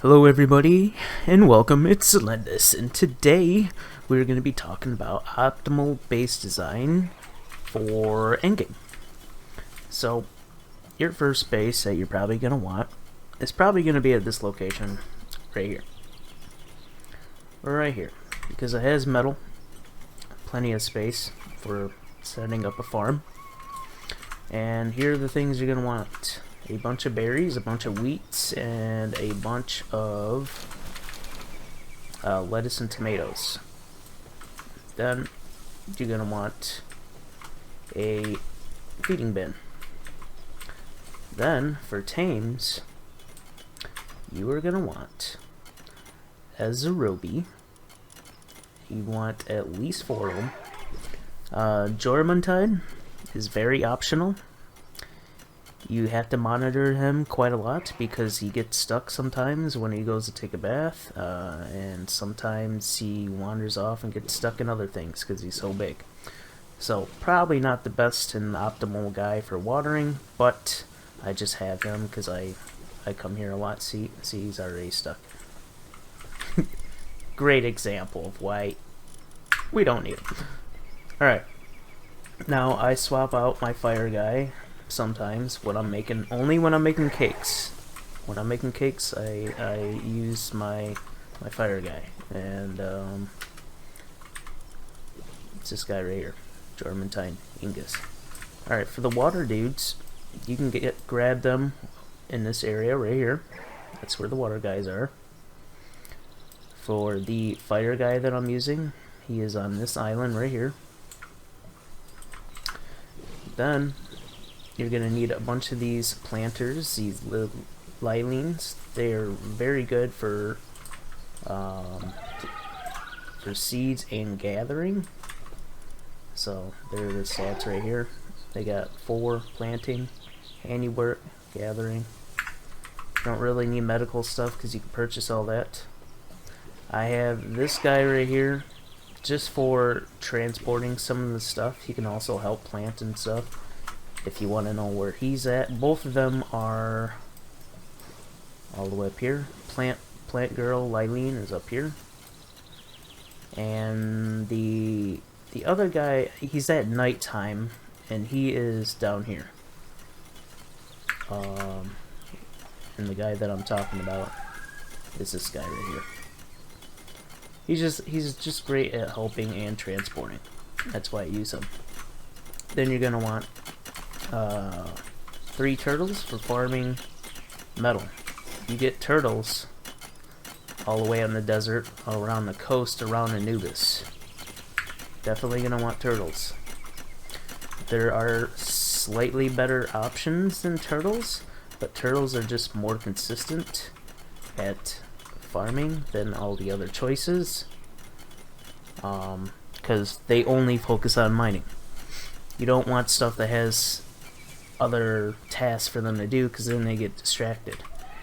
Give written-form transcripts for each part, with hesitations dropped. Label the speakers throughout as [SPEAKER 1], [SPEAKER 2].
[SPEAKER 1] Hello everybody, and welcome, it's Celendus, and today we're going to be talking about optimal base design for Endgame. So, your first base that you're probably going to want is probably going to be at this location, right here. Right here, because it has metal, plenty of space for setting up a farm. And here are the things you're going to want. A bunch of berries, a bunch of wheats, and a bunch of lettuce and tomatoes. Then you're going to want a feeding bin. Then for tames, you are going to want a Zerobi. You want at least 4 of them. Jormuntide is very optional. You have to monitor him quite a lot because he gets stuck sometimes when he goes to take a bath, and sometimes he wanders off and gets stuck in other things because he's so big. So probably not the best and optimal guy for watering, but I just have him because I come here a lot. See, he's already stuck. Great example of why we don't need him. Alright, now I swap out my fire guy sometimes when I'm making, only when I'm making cakes. When I'm making cakes, I use my fire guy, and it's this guy right here, Jormuntide Ingus. Alright, for the water dudes, you can grab them in this area right here. That's where the water guys are. For the fire guy that I'm using, he is on this island right here. Then you're going to need a bunch of these planters, these lilines. They're very good for seeds and gathering. So there are the stats right here. They got 4 planting, handiwork, gathering. Don't really need medical stuff because you can purchase all that. I have this guy right here just for transporting some of the stuff. He can also help plant and stuff if you want to know where he's at. Both of them are all the way up here. Plant girl Lylene is up here, and the other guy, he's at nighttime, and he is down here. And the guy that I'm talking about is this guy right here. He's just great at helping and transporting. That's why I use him. Then you're gonna want 3 turtles for farming metal. You get turtles all the way on the desert, all around the coast, around Anubis. Definitely gonna want turtles. There are slightly better options than turtles, but turtles are just more consistent at farming than all the other choices, because they only focus on mining. You don't want stuff that has other tasks for them to do, because then they get distracted.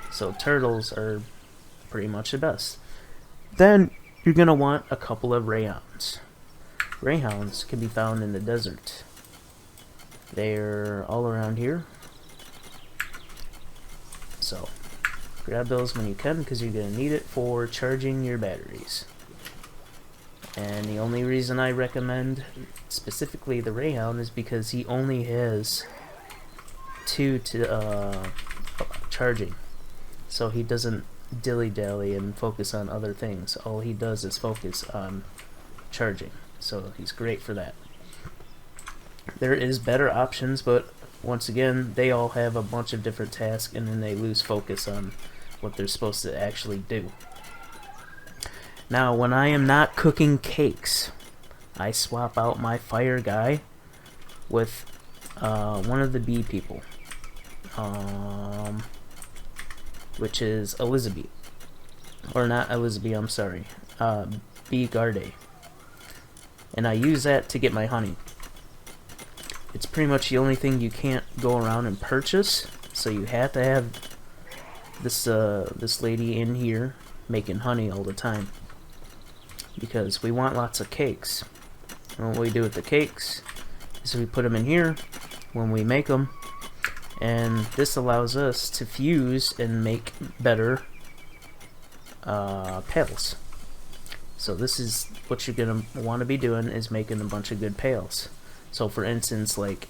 [SPEAKER 1] So turtles are pretty much the best. Then you're going to want a couple of greyhounds. Greyhounds can be found in the desert. They're all around here. So grab those when you can, because you're going to need it for charging your batteries. And the only reason I recommend specifically the Greyhound is because he only has 2 to charging, so he doesn't dilly-dally and focus on other things. All he does is focus on charging, so he's great for that. There is better options, but once again, they all have a bunch of different tasks, and then they lose focus on what they're supposed to actually do. Now, when I am not cooking cakes, I swap out my fire guy with one of the bee people, which is Elizabeth. Or not Elizabeth, I'm sorry. Bee Garde. And I use that to get my honey. It's pretty much the only thing you can't go around and purchase, so you have to have this lady in here making honey all the time, because we want lots of cakes. And what we do with the cakes is we put them in here when we make them, and this allows us to fuse and make better pails. So this is what you're gonna want to be doing, is making a bunch of good pails. So for instance, like,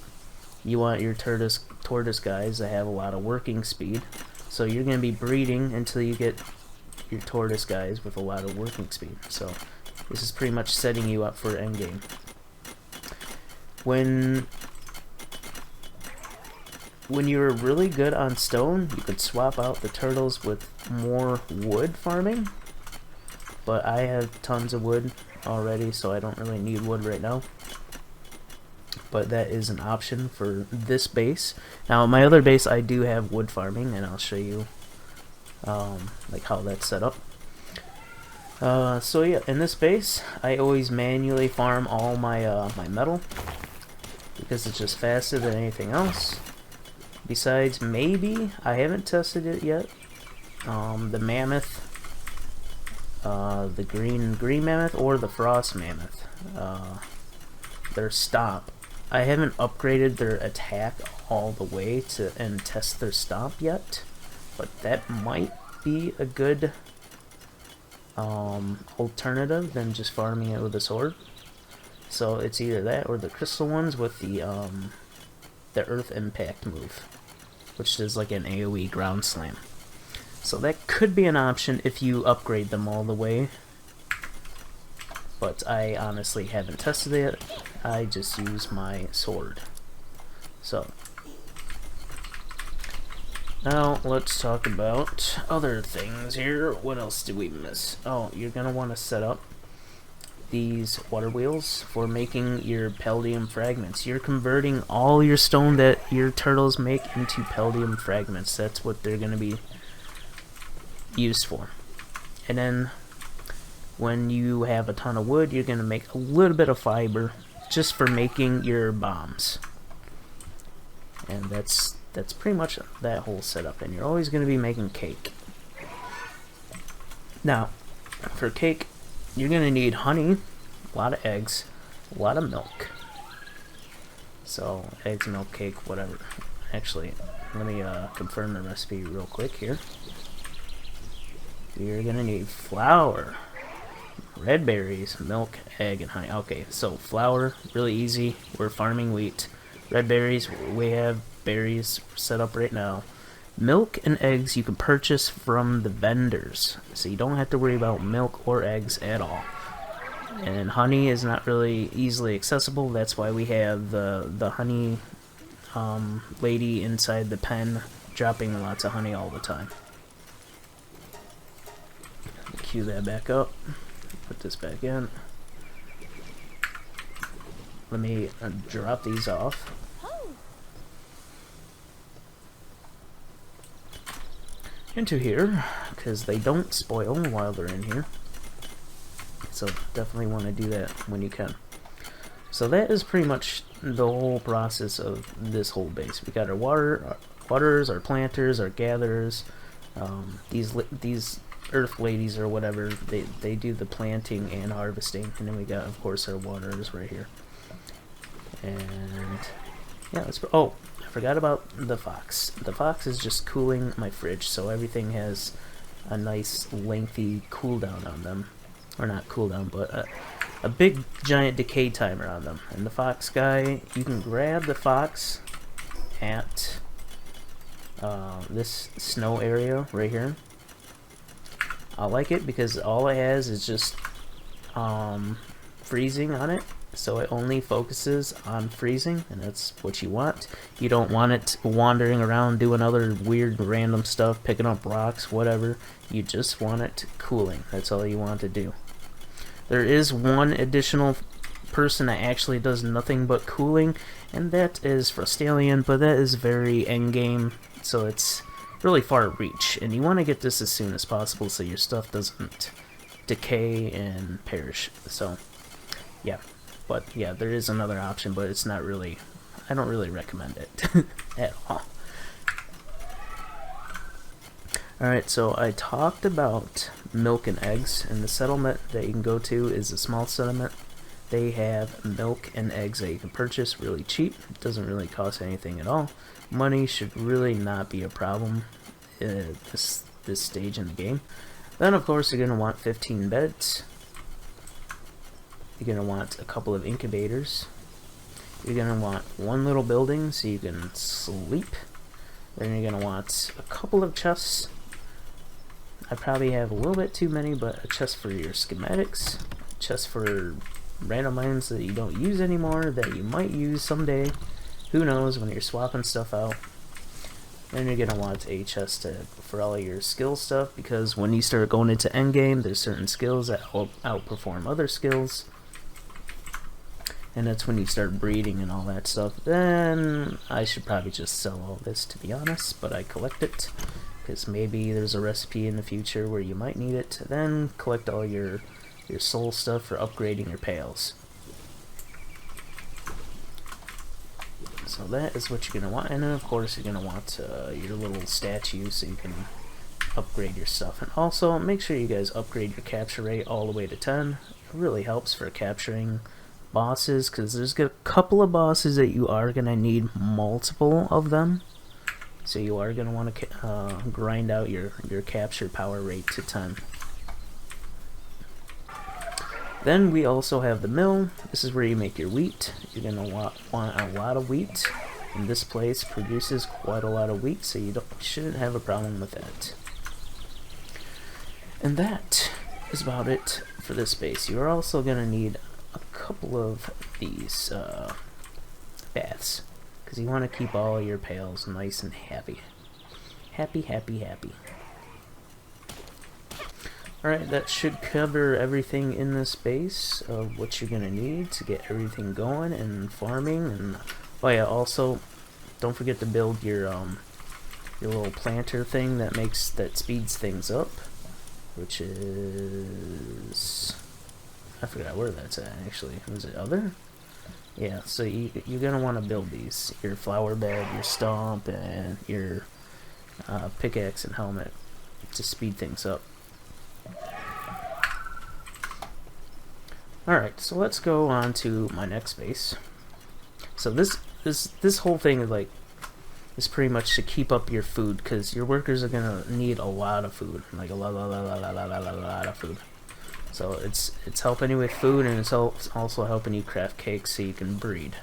[SPEAKER 1] you want your tortoise guys to have a lot of working speed. So you're gonna be breeding until you get your tortoise guys with a lot of working speed. So this is pretty much setting you up for endgame. When you're really good on stone, you could swap out the turtles with more wood farming. But I have tons of wood already, so I don't really need wood right now. But that is an option for this base. Now, my other base, I do have wood farming, and I'll show you like how that's set up. So yeah, in this base, I always manually farm all my my metal because it's just faster than anything else. Besides, maybe I haven't tested it yet. The mammoth, the green mammoth, or the frost mammoth. Their stomp. I haven't upgraded their attack all the way to and test their stomp yet, but that might be a good alternative than just farming it with a sword. So it's either that or the crystal ones with the earth impact move, which is like an AoE ground slam. So that could be an option if you upgrade them all the way. But I honestly haven't tested it. I just use my sword. So now let's talk about other things here. What else did we miss? Oh, you're gonna want to set up these water wheels for making your palladium fragments. You're converting all your stone that your turtles make into palladium fragments. That's what they're gonna be used for. And then when you have a ton of wood, you're gonna make a little bit of fiber just for making your bombs. And that's pretty much that whole setup. And you're always gonna be making cake. Now, for cake, you're gonna need honey, a lot of eggs, a lot of milk. So eggs, milk, cake, whatever. Actually, let me confirm the recipe real quick here. You're gonna need flour, red berries, milk, egg, and honey. Okay, so flour, really easy. We're farming wheat. Red berries, we have berries set up right now. Milk and eggs you can purchase from the vendors, so you don't have to worry about milk or eggs at all. And honey is not really easily accessible. That's why we have the honey lady inside the pen dropping lots of honey all the time. Cue that back up. Put this back in. Let me drop these off. Into here, because they don't spoil while they're in here. So definitely want to do that when you can. So that is pretty much the whole process of this whole base. We got our waterers, our planters, our gatherers. These earth ladies or whatever, they do the planting and harvesting, and then we got, of course, our waterers right here. And yeah, oh, I forgot about the fox. The fox is just cooling my fridge, so everything has a nice lengthy cooldown on them, or not cooldown, but a big giant decay timer on them. And the fox guy, you can grab the fox at this snow area right here. I like it because all it has is just freezing on it, so it only focuses on freezing, and that's what you want. You don't want it wandering around doing other weird random stuff, picking up rocks, whatever. You just want it cooling. That's all you want to do. There is one additional person that actually does nothing but cooling, and that is Frostalion, but that is very endgame, so it's really far reach, and you want to get this as soon as possible so your stuff doesn't decay and perish. So yeah, but yeah, there is another option, but it's not really, I don't really recommend it at all. Alright, so I talked about milk and eggs, and the settlement that you can go to is a small settlement. They have milk and eggs that you can purchase really cheap. It doesn't really cost anything at all. Money should really not be a problem at this stage in the game. Then of course you're going to want 15 beds. You're going to want a couple of incubators. You're going to want one little building so you can sleep. Then you're going to want a couple of chests. I probably have a little bit too many, but a chest for your schematics, a chest for random items that you don't use anymore that you might use someday. Who knows, when you're swapping stuff out. Then you're going to want a chest for all your skill stuff, because when you start going into Endgame, there's certain skills that outperform other skills. And that's when you start breeding and all that stuff. Then I should probably just sell all this, to be honest, but I collect it because maybe there's a recipe in the future where you might need it. Then collect all your soul stuff for upgrading your pails. So that is what you're going to want. And then of course you're going to want your little statue so you can upgrade your stuff. And also make sure you guys upgrade your capture rate all the way to 10. It really helps for capturing bosses, because there's a couple of bosses that you are going to need multiple of them. So you are going to want to grind out your capture power rate to 10. Then we also have the mill. This is where you make your wheat. You're going to want a lot of wheat. And this place produces quite a lot of wheat, so you shouldn't have a problem with that. And that is about it for this base. You're also going to need a couple of these baths, because you want to keep all your pails nice and happy. Happy, happy, happy. Alright, that should cover everything in this base of what you're going to need to get everything going and farming. And oh yeah, also don't forget to build your little planter thing that speeds things up, which is, I forgot where that's at actually. Was it other? Yeah, so you're going to want to build these. Your flower bed, your stomp, and your pickaxe and helmet to speed things up. Alright, so let's go on to my next base. So this whole thing is pretty much to keep up your food, because your workers are going to need a lot of food. Like a lot of food. So it's helping you with food, and it's also helping you craft cakes so you can breed.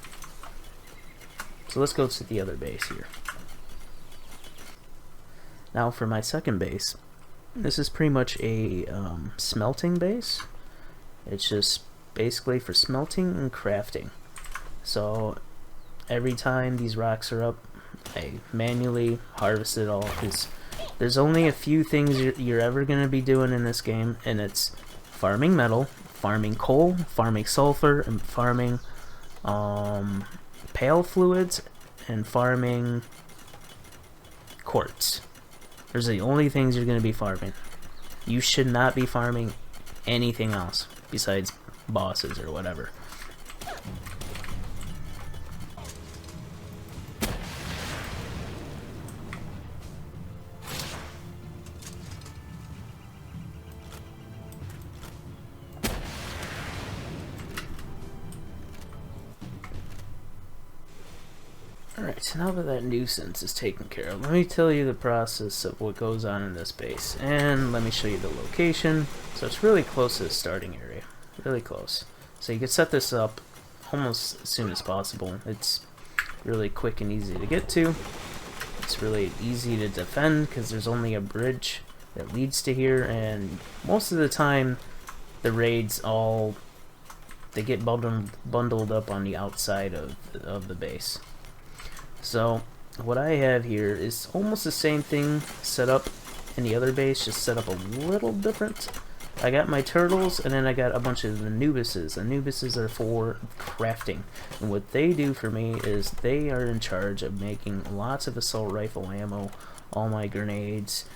[SPEAKER 1] So let's go to the other base here. Now for my second base, this is pretty much a smelting base. It's just basically for smelting and crafting. So every time these rocks are up, I manually harvest it all, because there's only a few things you're ever going to be doing in this game, and it's farming metal, farming coal, farming sulfur, and farming pale fluids, and farming quartz. Those are the only things you're going to be farming. You should not be farming anything else besides bosses or whatever. Alright, so now that nuisance is taken care of, let me tell you the process of what goes on in this base, and let me show you the location. So it's really close to the starting area, really close. So you can set this up almost as soon as possible. It's really quick and easy to get to. It's really easy to defend because there's only a bridge that leads to here, and most of the time the raids they get bundled up on the outside of the base. So what I have here is almost the same thing set up in the other base, just set up a little different. I got my turtles, and then I got a bunch of Anubises. Anubises are for crafting, and what they do for me is they are in charge of making lots of assault rifle ammo, all my grenades,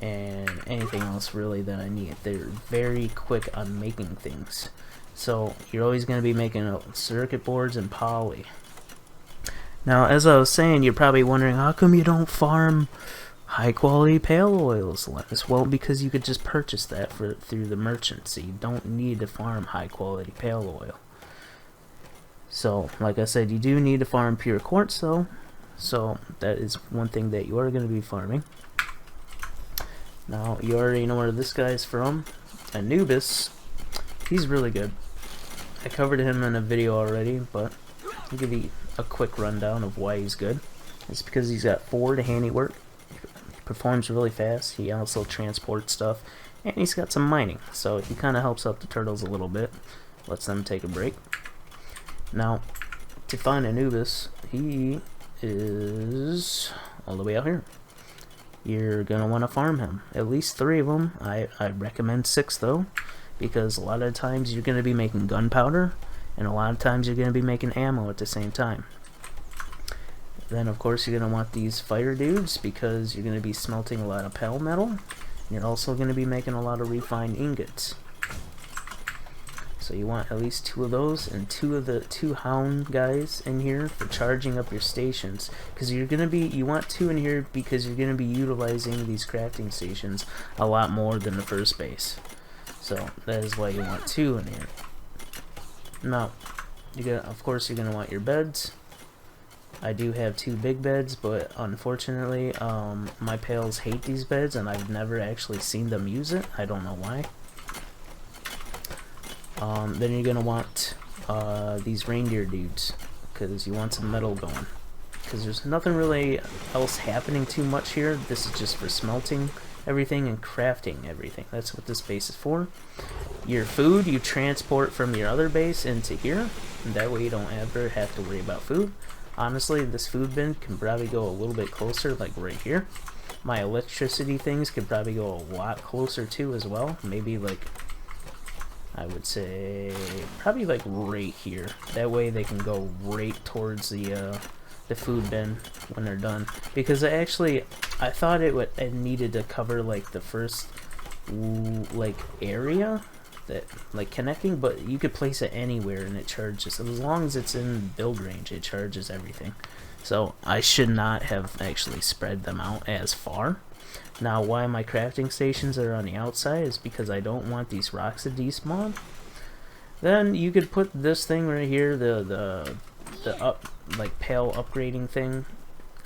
[SPEAKER 1] and anything else really that I need. They're very quick on making things. So you're always going to be making circuit boards and poly. Now, as I was saying, you're probably wondering, how come you don't farm high-quality pale oils less? Well, because you could just purchase that through the merchant, so you don't need to farm high-quality pale oil. So, like I said, you do need to farm pure quartz, though. So, that is one thing that you are going to be farming. Now, you already know where this guy's from. Anubis. He's really good. I covered him in a video already, but I'll give you a quick rundown of why he's good. It's because he's got 4 to handiwork. He performs really fast. He also transports stuff. And he's got some mining. So he kind of helps out the turtles a little bit. Lets them take a break. Now, to find Anubis, he is all the way out here. You're going to want to farm him. At least 3 of them. I recommend 6 though, because a lot of times you're going to be making gunpowder, and a lot of times you're going to be making ammo at the same time. Then of course you're going to want these fire dudes, because you're going to be smelting a lot of pale metal, and you're also going to be making a lot of refined ingots. So you want at least 2 of those, and 2 of the 2 hound guys in here for charging up your stations. Because you want 2 in here because you're gonna be utilizing these crafting stations a lot more than the first base. So that is why you want 2 in here. Now, of course you're gonna want your beds. I do have 2 big beds, but unfortunately, my pals hate these beds, and I've never actually seen them use it. I don't know why. Then you're gonna want these reindeer dudes, because you want some metal going. Because there's nothing really else happening too much here. This is just for smelting everything and crafting everything. That's what this base is for. Your food you transport from your other base into here, and that way you don't ever have to worry about food. Honestly, this food bin can probably go a little bit closer, like right here. My electricity things could probably go a lot closer too as well. Maybe like, I would say probably like right here. That way they can go right towards the food bin when they're done. Because I thought it needed to cover like the first like area that like connecting, but you could place it anywhere and it charges. As long as it's in build range, it charges everything. So I should not have actually spread them out as far. Now, why my crafting stations are on the outside is because I don't want these rocks to despawn. Then you could put this thing right here, the pale upgrading thing.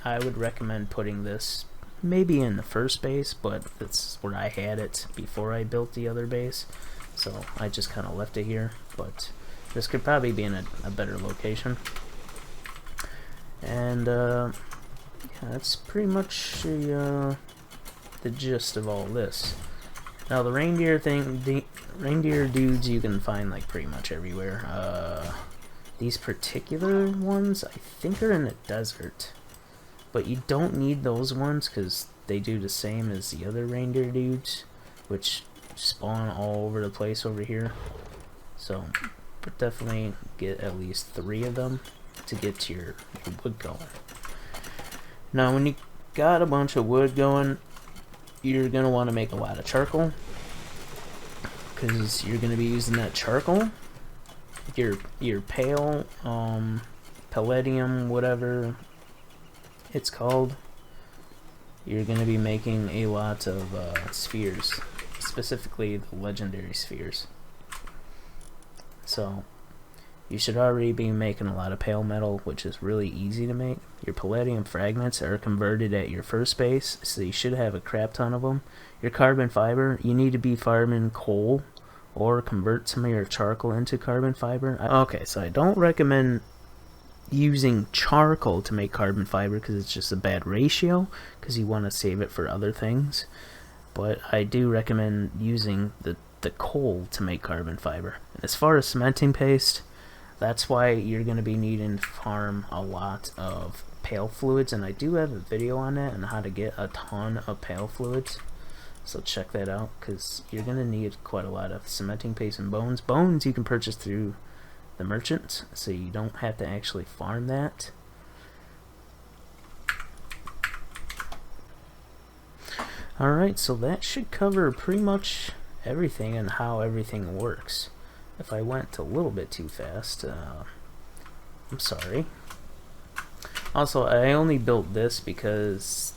[SPEAKER 1] I would recommend putting this maybe in the first base, but that's where I had it before I built the other base. So I just kind of left it here, but this could probably be in a better location. And yeah, that's pretty much the gist of all this. Now the reindeer thing, the reindeer dudes you can find like pretty much everywhere. These particular ones I think are in the desert, but you don't need those ones because they do the same as the other reindeer dudes, which spawn all over the place over here. So but definitely get at least 3 of them to get your wood going. Now when you got a bunch of wood going, you're going to want to make a lot of charcoal, because you're going to be using that charcoal, your pale, palladium, whatever it's called. You're going to be making a lot of spheres, specifically the legendary spheres. So you should already be making a lot of pale metal, which is really easy to make. Your palladium fragments are converted at your first base, so you should have a crap ton of them. Your carbon fiber, you need to be farming coal or convert some of your charcoal into carbon fiber. Okay, so I don't recommend using charcoal to make carbon fiber because it's just a bad ratio, because you want to save it for other things. But I do recommend using the coal to make carbon fiber. And as far as cementing paste, that's why you're going to be needing to farm a lot of pale fluids, and I do have a video on that and how to get a ton of pale fluids, so check that out, because you're going to need quite a lot of cementing paste and bones. Bones you can purchase through the merchant, so you don't have to actually farm that. Alright, so that should cover pretty much everything and how everything works. If I went a little bit too fast, I'm sorry. Also, I only built this because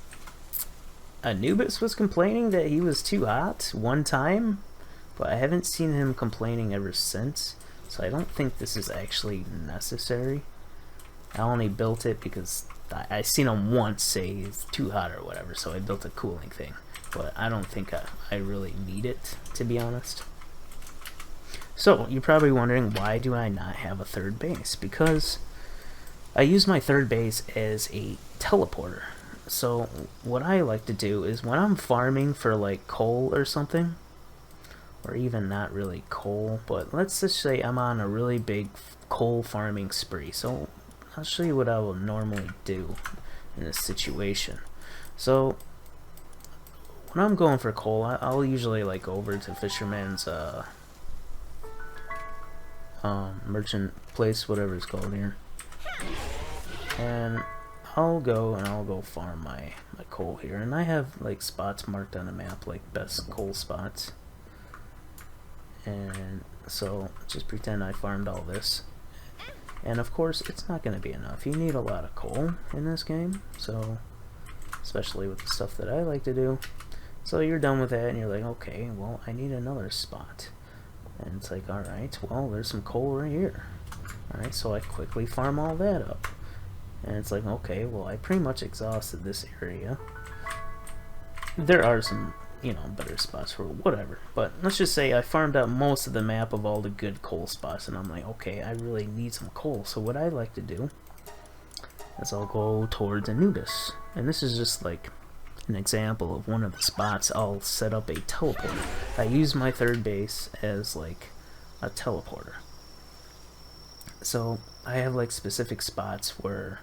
[SPEAKER 1] Anubis was complaining that he was too hot one time, but I haven't seen him complaining ever since, so I don't think this is actually necessary. I only built it because I seen him once say it's too hot or whatever, so I built a cooling thing. but I don't think I really need it, to be honest. So, you're probably wondering, why do I not have a third base? Because I use my third base as a teleporter. So, what I like to do is when I'm farming for like coal or something, or even not really coal, but let's just say I'm on a really big coal farming spree. So, I'll show you what I will normally do in this situation. So, when I'm going for coal, I'll usually like go over to Fisherman's merchant place, whatever it's called here, and I'll go farm my coal here, and I have like spots marked on the map, like best coal spots, and so just pretend I farmed all this. And of course it's not going to be enough. You need a lot of coal in this game, so especially with the stuff that I like to do. So you're done with that and you're like, okay, well, I need another spot. And it's like, alright, well, there's some coal right here. Alright, so I quickly farm all that up. And it's like, okay, well, I pretty much exhausted this area. There are some, you know, better spots for whatever. But let's just say I farmed out most of the map of all the good coal spots. And I'm like, okay, I really need some coal. So what I like to do is I'll go towards Anubis. And this is just like an example of one of the spots I'll set up a teleporter. I use my third base as like a teleporter. So I have like specific spots where,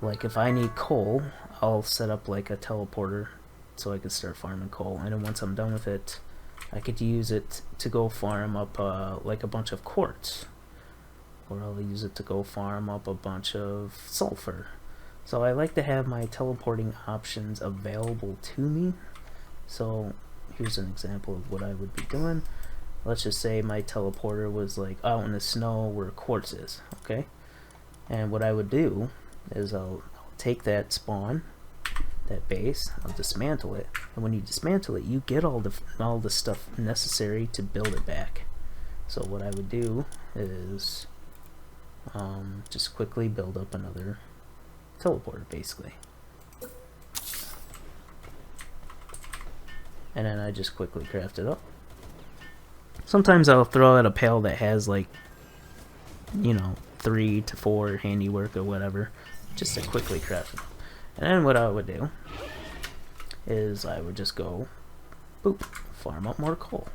[SPEAKER 1] like, if I need coal, I'll set up like a teleporter so I can start farming coal, and then once I'm done with it, I could use it to go farm up like a bunch of quartz, or I'll use it to go farm up a bunch of sulfur. So I like to have my teleporting options available to me. So here's an example of what I would be doing. Let's just say my teleporter was like out in the snow where quartz is, okay? And what I would do is I'll take that spawn, that base, I'll dismantle it, and when you dismantle it, you get all the stuff necessary to build it back. So what I would do is just quickly build up another teleporter, basically, and then I just quickly craft it up. Sometimes I'll throw out a pail that has like, you know, 3 to 4 handiwork or whatever, just to quickly craft it. And then what I would do is I would just go boop, farm up more coal,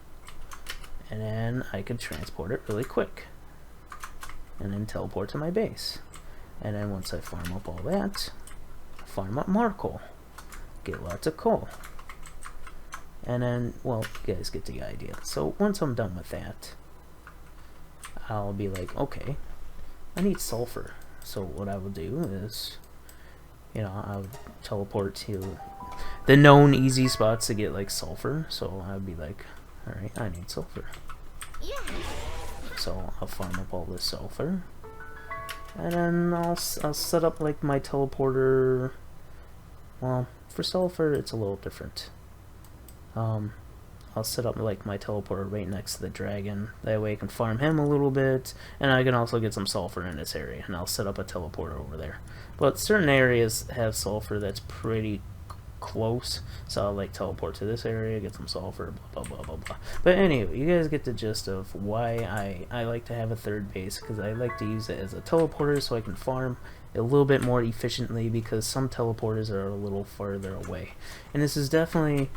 [SPEAKER 1] and then I could transport it really quick and then teleport to my base. And then once I farm up all that, farm up more coal, get lots of coal, and then, well, you guys get the idea. So once I'm done with that, I'll be like, okay, I need sulfur. So what I will do is, you know, I would teleport to the known easy spots to get like sulfur. So I would be like, alright, I need sulfur. So I'll farm up all this sulfur. And then I'll set up like my teleporter. Well, for sulfur it's a little different. I'll set up like my teleporter right next to the dragon. That way I can farm him a little bit, and I can also get some sulfur in this area. And I'll set up a teleporter over there. But certain areas have sulfur that's pretty close, so I'll like teleport to this area, get some sulfur, blah blah blah blah blah. But anyway, you guys get the gist of why I like to have a third base, because I like to use it as a teleporter so I can farm a little bit more efficiently, because some teleporters are a little farther away. And this is definitely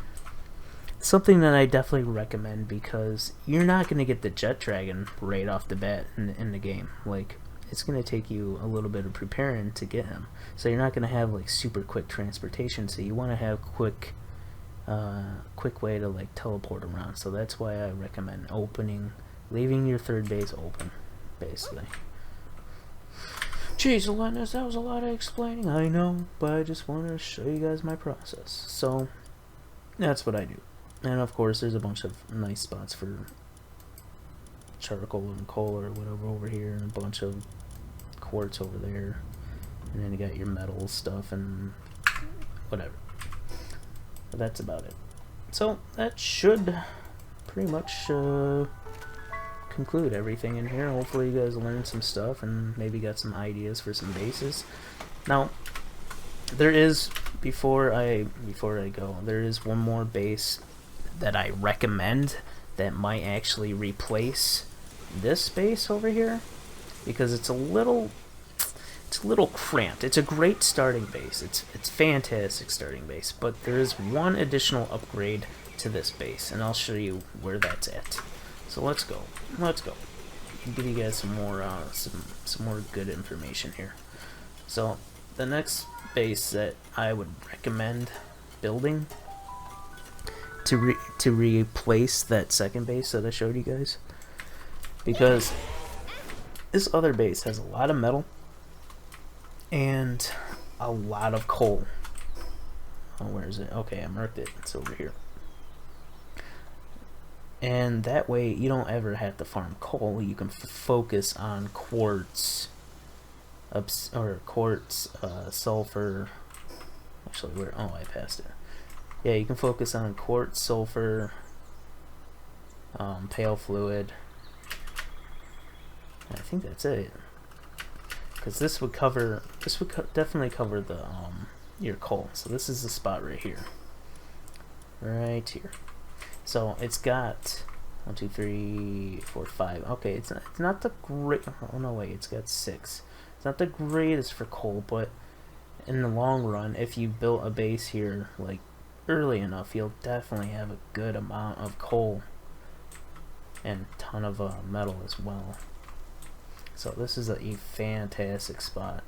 [SPEAKER 1] something that I definitely recommend, because you're not going to get the jet dragon right off the bat in the game. Like, it's going to take you a little bit of preparing to get him. So you're not going to have like super quick transportation, so you want to have quick way to like teleport around. So that's why I recommend leaving your third base open, basically. Jeez, Linus, that was a lot of explaining, I know, but I just want to show you guys my process. So that's what I do. And of course there's a bunch of nice spots for charcoal and coal or whatever over here, and a bunch of quartz over there, and then you got your metal stuff and whatever. But that's about it. So that should pretty much conclude everything in here. Hopefully you guys learned some stuff and maybe got some ideas for some bases. Now, there is before I go, there is one more base that I recommend that might actually replace this base over here, because it's a little cramped. It's a great starting base. It's fantastic starting base, but there is one additional upgrade to this base, and I'll show you where that's at. So let's go. I'll give you guys some more good information here. So the next base that I would recommend building to replace that second base that I showed you guys, because this other base has a lot of metal and a lot of coal. Oh, where is it? Okay, I marked it. It's over here. And that way you don't ever have to farm coal. You can focus on quartz, sulfur. Actually, where? Oh, I passed it. Yeah, you can focus on quartz, sulfur, pale fluid. I think that's it. Because this would definitely cover the your coal. So this is the spot right here. Right here. So it's got 1, 2, 3, 4, 5. Okay, it's not the great. Oh no, wait, it's got 6. It's not the greatest for coal, but in the long run, if you built a base here like early enough, you'll definitely have a good amount of coal and a ton of metal as well. So this is a fantastic spot.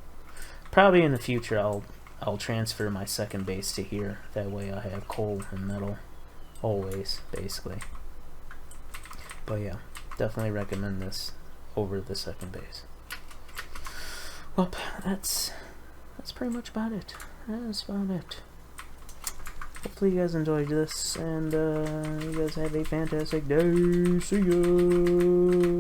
[SPEAKER 1] Probably in the future, I'll transfer my second base to here. That way I have coal and metal always, basically. But yeah, definitely recommend this over the second base. Well, that's pretty much about it. That's about it. Hopefully you guys enjoyed this, and you guys have a fantastic day. See ya!